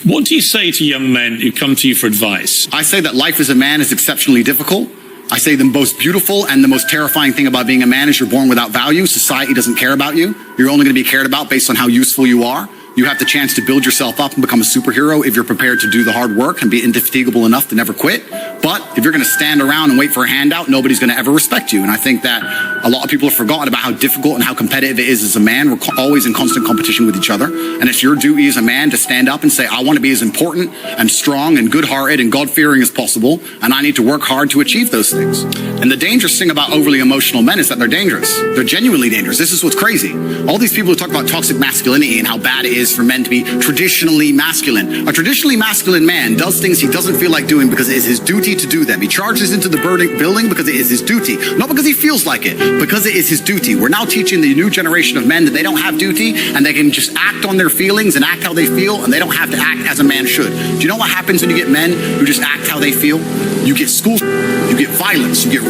What do you say to young men who come to you for advice? I say that life as a man is exceptionally difficult. I say the most beautiful and the most terrifying thing about being a man is you're born without value. Society doesn't care about you. You're only going to be cared about based on how useful you are. You have the chance to build yourself up and become a superhero if you're prepared to do the hard work and be indefatigable enough to never quit. But if you're going to stand around and wait for a handout, nobody's going to ever respect you. And I think that a lot of people have forgotten about how difficult and how competitive it is as a man. We're always in constant competition with each other. And it's your duty as a man to stand up and say, I want to be as important and strong and good-hearted and God-fearing as possible. And I need to work hard to achieve those things. And the dangerous thing about overly emotional men is that they're dangerous. They're genuinely dangerous. This is what's crazy. All these people who talk about toxic masculinity and how bad it is for men to be traditionally masculine. A traditionally masculine man does things he doesn't feel like doing because it is his duty to do them. He charges into the building because it is his duty. Not because he feels like it, because it is his duty. We're now teaching the new generation of men that they don't have duty and they can just act on their feelings and act how they feel, and they don't have to act as a man should. Do you know what happens when you get men who just act how they feel? You get school, you get violence, you get...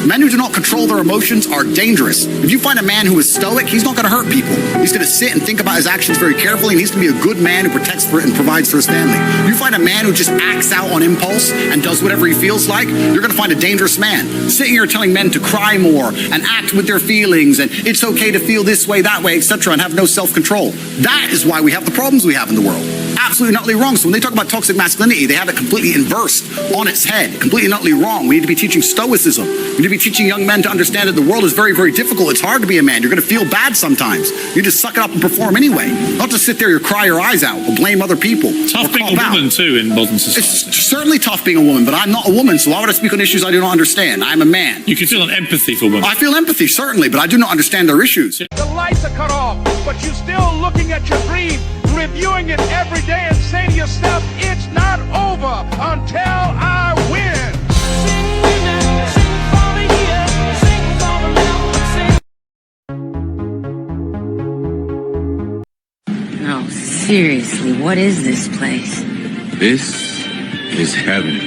Men who do not control their emotions are dangerous. If you find a man who is stoic, he's not going to hurt people. He's going to sit and think about his actions very carefully, and he's going to be a good man who protects for it and provides for his family. You find a man who just acts out on impulse and does whatever he feels like, you're going to find a dangerous man. Sitting here telling men to cry more and act with their feelings and it's okay to feel this way, that way, etc., and have no self-control. That is why we have the problems we have in the world. Absolutely and utterly wrong. So when they talk about toxic masculinity, they have it completely inversed on its head. Completely and utterly wrong. We need to be teaching stoicism. We need to be teaching young men to understand that the world is very, very difficult. It's hard to be a man. You're going to feel bad sometimes. You just suck it up and perform anyway. Not to sit there and cry your eyes out or blame other people. Tough being a woman too in modern society. It's certainly tough being a woman, but I'm not a woman, so why would I speak on issues I do not understand? I'm a man. You can feel an empathy for women. I feel empathy, certainly, but I do not understand their issues. The lights are cut off, but you're still looking at your dream, reviewing it every day and saying to yourself, it's not over until I win. No, seriously, what is this place? This is heaven.